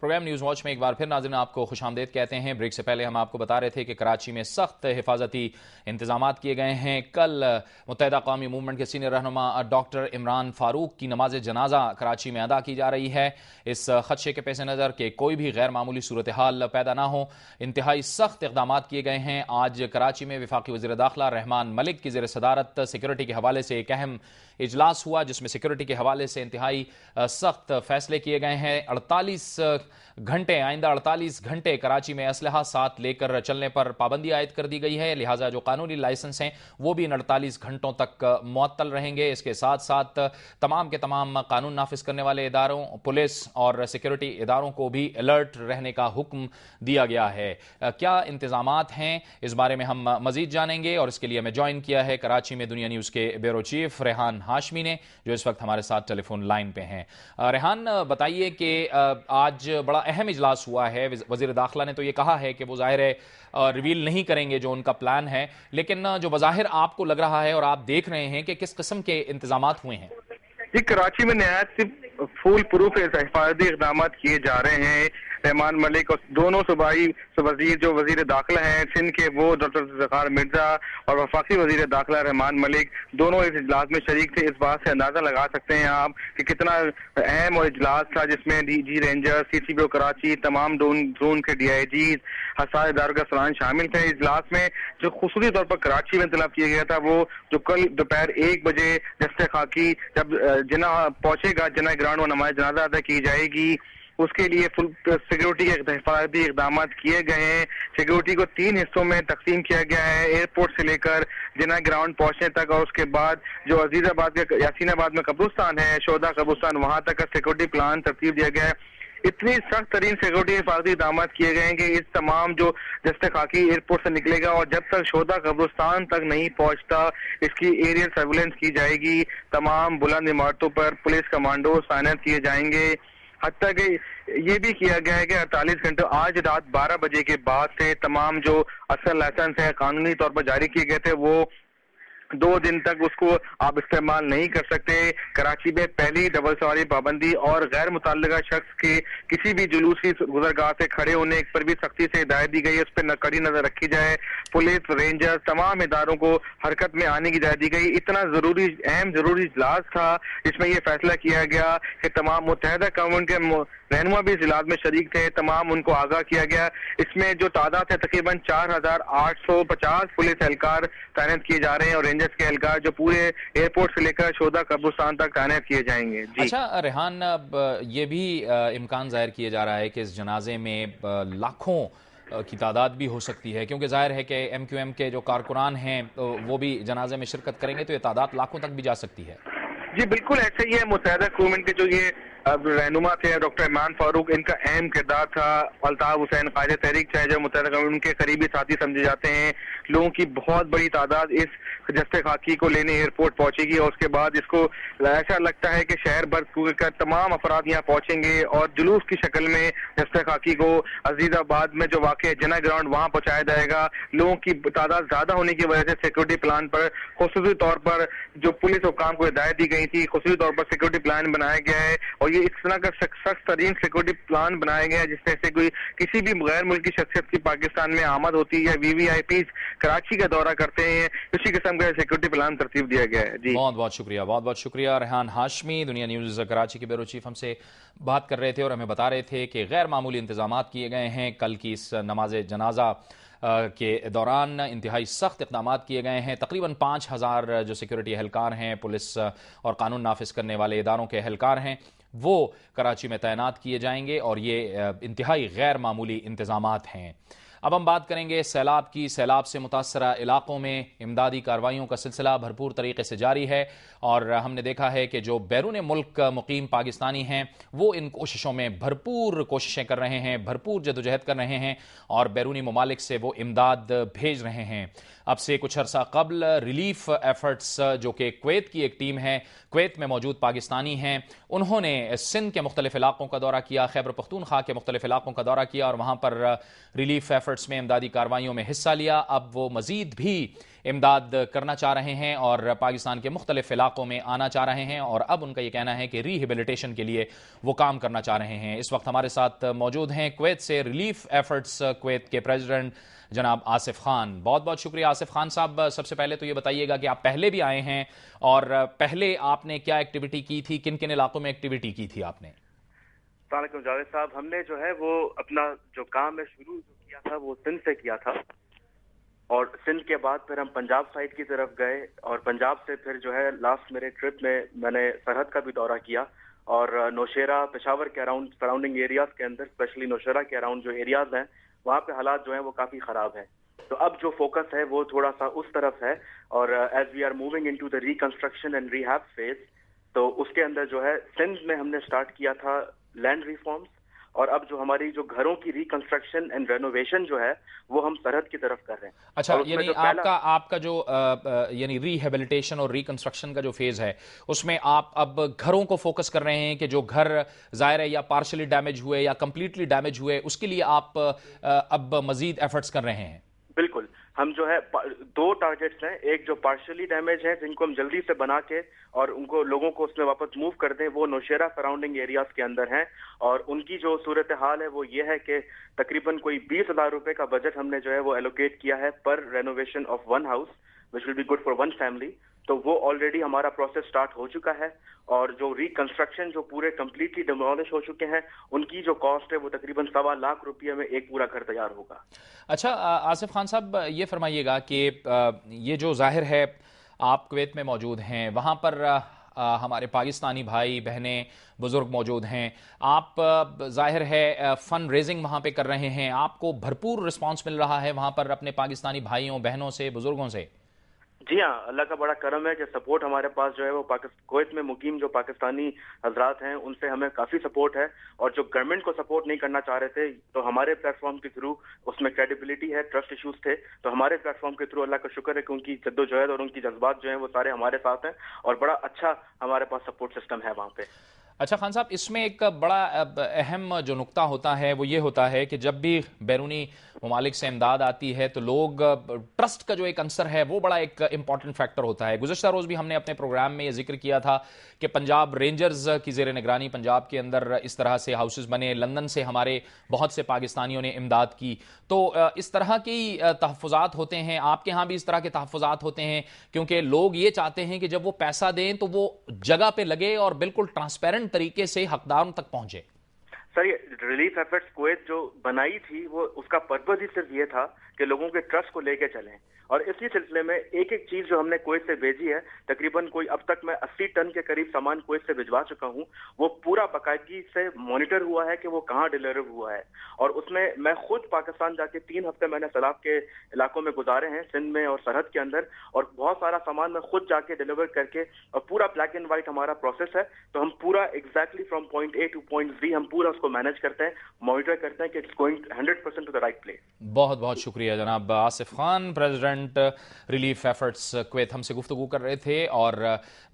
Programme news watch میں ایک بار پھر ناظرین آپ کو خوش آمدید کہتے ہیں۔ بریک سے پہلے ہم آپ کو بتا رہے تھے کہ کراچی میں سخت حفاظتی انتظامات کیے گئے ہیں۔ کل متحدہ قومی موومنٹ کے سینئر رہنما ڈاکٹر عمران فاروق کی نماز جنازہ کراچی میں ادا کی جا رہی ہے۔ اس خدشے کے پیش نظر کہ کوئی بھی غیر معمولی صورتحال پیدا نہ ہو، انتہائی سخت اقدامات کیے گئے ہیں۔ آج کراچی میں وفاقی وزیر داخلہ رحمان ملک کی زیر صدارت سیکورٹی کے حوالے سے ایک اہم اجلاس ہوا، جس میں سیکورٹی کے حوالے سے انتہائی سخت فیصلے کیے گئے ہیں۔ آئندہ 48 گھنٹے کراچی میں اسلحہ ساتھ لے کر چلنے پر پابندی عائد کر دی گئی ہے، لہٰذا جو قانونی لائسنس ہیں وہ بھی ان 48 گھنٹوں تک معطل رہیں گے۔ اس کے ساتھ ساتھ تمام کے تمام قانون نافذ کرنے والے اداروں، پولیس اور سیکورٹی اداروں کو بھی الرٹ رہنے کا حکم دیا گیا ہے۔ کیا انتظامات ہیں اس بارے میں ہم مزید جانیں گے، اور اس کے لیے ہمیں جوائن کیا ہے کراچی میں دنیا نیوز کے بیورو چیف ریحان ہاشمی نے، جو اس وقت ہمارے ساتھ ٹیلی فون لائن پہ ہیں۔ ریحان، بتائیے کہ آج بڑا اہم اجلاس ہوا ہے۔ وزیر داخلہ نے تو یہ کہا ہے کہ وہ ظاہر ہے ریویل نہیں کریں گے جو ان کا پلان ہے، لیکن جو بظاہر آپ کو لگ رہا ہے اور آپ دیکھ رہے ہیں کہ کس قسم کے انتظامات ہوئے ہیں؟ جی، کراچی میں نہایت فول پروف حفاظتی اقدامات کیے جا رہے ہیں۔ رحمان ملک اور دونوں صوبائی وزیر جو وزیر داخلہ ہیں سندھ کے، وہ ڈاکٹر ذوالفقار مرزا، اور وفاقی وزیر داخلہ رحمان ملک، دونوں اس اجلاس میں شریک تھے۔ اس بات سے اندازہ لگا سکتے ہیں آپ کہ کتنا اہم اور اجلاس تھا، جس میں ڈی جی رینجر، سی سی پی او کراچی، تمام زون کے ڈی آئی جیز، حساس اداروں کے افسران شامل تھے۔ اجلاس میں جو خصوصی طور پر کراچی میں طلب کیا گیا تھا، وہ جو کل دوپہر 1 بجے دستِ خاکی جب جناح پہنچے گا، جناح گراؤنڈ میں نماز جنازہ ادا کی جائے گی، اس کے لیے فل سیکورٹی کے حفاظتی اقدامات کیے گئے ہیں۔ سیکورٹی کو 3 حصوں میں تقسیم کیا گیا ہے، ایئرپورٹ سے لے کر جناح گراؤنڈ پہنچنے تک، اور اس کے بعد جو عزیز آباد کے یاسین آباد میں قبرستان ہے، شہداء قبرستان، وہاں تک کا سیکورٹی پلان ترتیب دیا گیا ہے۔ اتنی سخت ترین سیکورٹی حفاظتی اقدامات کیے گئے ہیں کہ اس تمام جو دستِ خاکی ایئرپورٹ سے نکلے گا اور جب تک شہداء قبرستان تک نہیں پہنچتا، اس کی ایریل سرویلنس کی جائے گی۔ تمام بلند عمارتوں پر پولیس کمانڈوز تعینات کیے جائیں گے، حتیٰ کہ یہ بھی کیا گیا ہے کہ 48 گھنٹے آج رات 12 بجے کے بعد سے تمام جو اصل لائسنس ہے قانونی طور پر جاری کیے گئے تھے، وہ 2 دن تک اس کو آپ استعمال نہیں کر سکتے۔ کراچی میں پہلی ڈبل سواری پابندی اور غیر متعلقہ شخص کے کسی بھی جلوس کی گزرگاہ سے کھڑے ہونے پر بھی سختی سے ہدایت دی گئی ہے، اس پہ کڑی نظر رکھی جائے۔ پولیس، رینجر، تمام اداروں کو حرکت میں آنے کی ہدایت دی گئی۔ اتنا ضروری اجلاس تھا جس میں یہ فیصلہ کیا گیا کہ تمام متحدہ قوم کے رہنما بھی اس اجلاس میں شریک تھے، تمام ان کو آگاہ کیا گیا۔ اس میں جو تعداد ہے تقریباً 4850 پولیس اہلکار تعینات کیے جا رہے ہیں، اور رینجرز کے اہلکار جو پورے ایئرپورٹ سے لے کر شہداء قبرستان تک تعینات کیے جائیں گے۔ جی اچھا ریحان، یہ بھی امکان ظاہر کیا جا رہا ہے کہ اس جنازے میں لاکھوں کی تعداد بھی ہو سکتی ہے، کیونکہ ظاہر ہے کہ ایم کیو ایم کے جو کارکنان ہیں وہ بھی جنازے میں شرکت کریں گے، تو یہ تعداد لاکھوں تک بھی جا سکتی ہے۔ جی بالکل ایسا ہی ہے۔ متحدہ قوم کے جو یہ رہنما تھے ڈاکٹر عمران فاروق، ان کا اہم کردار تھا۔ الطاف حسین قائد تحریک چاہے جو متحدہ قوم کے قریبی ساتھی سمجھے جاتے ہیں، لوگوں کی بہت بڑی تعداد اس دستِ خاکی کو لینے ایئرپورٹ پہنچے گی، اور اس کے بعد اس کو ایسا لگتا ہے کہ شہر بھر کا تمام افراد یہاں پہنچیں گے، اور جلوس کی شکل میں دستِ خاکی کو عزیز آباد میں جو واقع ہے جناح گراؤنڈ، وہاں پہنچایا جائے گا۔ لوگوں کی تعداد زیادہ ہونے کی وجہ سے سیکورٹی پلان پر خصوصی طور پر جو پولیس حکام کو ہدایت دی گئی تھی، خصوصی طور پر سیکورٹی پلان بنایا گیا ہے، اور یہ اس طرح کا سخت ترین سیکورٹی پلان بنایا گیا ہے جس میں سے کوئی کسی بھی غیر ملکی شخصیت کی پاکستان میں آمد ہوتی ہے، وی وی آئی پیز کراچی کا دورہ کرتے ہیں، اسی قسم کا سیکورٹی پلان ترتیب دیا گیا ہے۔ جی بہت بہت شکریہ ریحان ہاشمی، دنیا نیوز کراچی کے بیورو چیف، ہم سے بات کر رہے تھے اور ہمیں بتا رہے تھے کہ غیر معمولی انتظامات کیے گئے ہیں۔ کل کی اس نماز جنازہ کے دوران انتہائی سخت اقدامات کیے گئے ہیں۔ تقریباً 5000 جو سیکورٹی اہلکار ہیں، پولیس اور قانون نافذ کرنے والے اداروں کے اہلکار ہیں، وہ کراچی میں تعینات کیے جائیں گے، اور یہ انتہائی غیر معمولی انتظامات ہیں۔ اب ہم بات کریں گے سیلاب کی۔ سیلاب سے متاثرہ علاقوں میں امدادی کارروائیوں کا سلسلہ بھرپور طریقے سے جاری ہے، اور ہم نے دیکھا ہے کہ جو بیرون ملک مقیم پاکستانی ہیں وہ ان کوششوں میں بھرپور کوششیں کر رہے ہیں، بھرپور جدوجہد کر رہے ہیں، اور بیرونی ممالک سے وہ امداد بھیج رہے ہیں۔ اب سے کچھ عرصہ قبل ریلیف ایفرٹس جو کہ کویت کی ایک ٹیم ہے، کویت میں موجود پاکستانی ہیں، انہوں نے سندھ کے مختلف علاقوں کا دورہ کیا، خیبر پختونخوا کے مختلف علاقوں کا دورہ کیا، اور وہاں پر ریلیف ایفرٹس میں امدادی کارروائیوں میں حصہ لیا۔ اب وہ مزید بھی امداد کرنا چاہ رہے ہیں اور پاکستان کے مختلف علاقوں میں آنا چاہ رہے ہیں، اور اب ان کا یہ کہنا ہے کہ ریہیبلیٹیشن کے لیے وہ کام کرنا چاہ رہے ہیں۔ اس وقت ہمارے ساتھ موجود ہیں کویت سے ریلیف ایفرٹس کویت کے پریزیڈنٹ جناب آصف خان۔ بہت بہت شکریہ آصف خان صاحب۔ سب سے پہلے تو یہ بتائیے گا کہ آپ پہلے بھی آئے ہیں، اور پہلے آپ نے کیا ایکٹیویٹی کی تھی، کن کن علاقوں میں ایکٹیویٹی کی تھی آپ نے؟ السلام علیکم جاوید صاحب، ہم نے جو ہے وہ اپنا جو کام ہے شروع جو کیا تھا وہ سندھ سے کیا تھا، اور سندھ کے بعد پھر ہم پنجاب سائڈ کی طرف گئے، اور پنجاب سے پھر جو ہے لاسٹ میرے ٹرپ میں نے سرحد کا بھی دورہ کیا، اور نوشیرہ پشاور کے اراؤنڈ سراؤنڈنگ ایریاز کے اندر اسپیشلی نوشیرہ کے اراؤنڈ جو ایریاز ہیں وہاں پہ حالات جو ہیں وہ کافی خراب ہیں۔ تو اب جو فوکس ہے وہ تھوڑا سا اس طرف ہے، اور as we are moving into the reconstruction and rehab phase, تو اس کے اندر جو ہے سندھ میں ہم نے سٹارٹ کیا تھا لینڈ ریفارمز، اور اب جو ہماری جو گھروں کی ریکنسٹرکشن اینڈ رینوویشن جو ہے وہ ہم سرحد کی طرف کر رہے ہیں۔ اچھا، یعنی آپ کا جو یعنی ریہیبلیٹیشن اور ریکنسٹرکشن کا جو فیز ہے اس میں آپ اب گھروں کو فوکس کر رہے ہیں کہ جو گھر ظاہر ہے یا پارشلی ڈیمیج ہوئے یا کمپلیٹلی ڈیمیج ہوئے اس کے لیے آپ اب مزید ایفرٹس کر رہے ہیں؟ بالکل، ہم جو ہے دو ٹارگیٹس ہیں، ایک جو پارشلی ڈیمیج ہے جن کو ہم جلدی سے بنا کے اور ان کو لوگوں کو اس میں واپس موو کر دیں، وہ نوشیرہ سراؤنڈنگ ایریاز کے اندر ہیں، اور ان کی جو صورتحال ہے وہ یہ ہے کہ تقریباً کوئی 20,000 روپے کا بجٹ ہم نے جو ہے وہ ایلوکیٹ کیا ہے پر renovation of one house which will be good for one family. تو وہ آلریڈی ہمارا پروسیس سٹارٹ ہو چکا ہے، اور جو ریکنسٹرکشن جو پورے کمپلیٹلی ڈیمولش ہو چکے ہیں ان کی جو کاسٹ ہے وہ تقریباً 1.25 لاکھ روپیہ میں ایک پورا گھر تیار ہوگا۔ اچھا آصف خان صاحب، یہ فرمائیے گا کہ یہ جو ظاہر ہے آپ کویت میں موجود ہیں، وہاں پر ہمارے پاکستانی بھائی بہنیں بزرگ موجود ہیں، آپ ظاہر ہے فنڈ ریزنگ وہاں پہ کر رہے ہیں، آپ کو بھرپور رسپانس مل رہا ہے وہاں پر اپنے پاکستانی بھائیوں بہنوں سے، بزرگوں سے؟ جی ہاں، اللہ کا بڑا کرم ہے کہ سپورٹ ہمارے پاس جو ہے وہ کویت میں مقیم جو پاکستانی حضرات ہیں ان سے ہمیں کافی سپورٹ ہے، اور جو گورنمنٹ کو سپورٹ نہیں کرنا چاہ رہے تھے تو ہمارے پلیٹ فارم کے تھرو اس میں کریڈیبلٹی ہے، ٹرسٹ ایشوز تھے، تو ہمارے پلیٹ فارم کے تھرو اللہ کا شکر ہے کہ ان کی جدوجہد اور ان کی جذبات جو ہیں وہ سارے ہمارے ساتھ ہیں، اور بڑا اچھا ہمارے پاس سپورٹ سسٹم ہے وہاں پہ۔ اچھا خان صاحب، اس میں ایک بڑا اہم جو نقطہ ہوتا ہے وہ یہ ہوتا ہے کہ جب بھی بیرونی ممالک سے امداد آتی ہے تو لوگ ٹرسٹ کا جو ایک عنصر ہے وہ بڑا ایک امپورٹنٹ فیکٹر ہوتا ہے۔ گزشتہ روز بھی ہم نے اپنے پروگرام میں یہ ذکر کیا تھا کہ پنجاب رینجرز کی زیر نگرانی پنجاب کے اندر اس طرح سے ہاؤسز بنے، لندن سے ہمارے بہت سے پاکستانیوں نے امداد کی، تو اس طرح کی تحفظات ہوتے ہیں، آپ کے ہاں بھی اس طرح کے تحفظات ہوتے ہیں؟ کیونکہ لوگ یہ چاہتے ہیں کہ جب وہ پیسہ دیں تو وہ جگہ پہ لگے اور بالکل ٹرانسپیرنٹ طریقے سے حقداروں تک پہنچے۔ سر، یہ ریلیف ایفرٹس کویت جو بنائی تھی وہ اس کا پرپز ہی صرف یہ تھا کہ لوگوں کے ٹرسٹ کو لے کے چلیں، اور اسی سلسلے میں ایک ایک چیز جو ہم نے کویت سے بھیجی ہے، تقریباً کوئی اب تک میں 80 ٹن کے قریب سامان کویت سے بھجوا چکا ہوں، وہ پورا باقاعدگی سے مانیٹر ہوا ہے کہ وہ کہاں ڈیلیور ہوا ہے، اور اس میں خود پاکستان جا کے 3 ہفتے میں نے سیلاب کے علاقوں میں گزارے ہیں، سندھ میں اور سرحد کے اندر، اور بہت سارا سامان میں خود جا کے ڈیلیور کر کے، اور پورا بلیک اینڈ وائٹ ہمارا پروسیس ہے، تو ہم پورا exactly from point A to point Z ہم پورا اس کو مینج کرتے ہیں، مانیٹر کرتے ہیں کہ it's going 100% to the right place. بہت بہت شکریہ جناب Asif Khan, president relief efforts Kuwait, ہم سے گفتگو کر رہے تھے، اور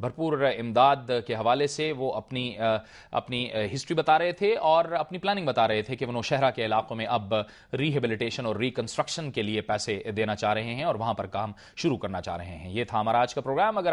بھرپور امداد کے حوالے سے وہ اپنی ہسٹری بتا رہے تھے اور اپنی پلاننگ بتا رہے تھے کہ وہ نوشہرہ کے علاقوں میں اب ریہیبلیٹیشن اور ریکنسٹرکشن کے لیے پیسے دینا چاہ رہے ہیں اور وہاں پر کام شروع کرنا چاہ رہے ہیں۔ یہ تھا ہمارا آج کا پروگرام۔ اگر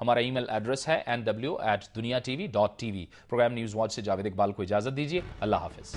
ہمارا ای میل ایڈریس ہے nw@duniatv.tv۔ پروگرام نیوز واچ سے جاوید اقبال کو اجازت دیجیے، اللہ حافظ۔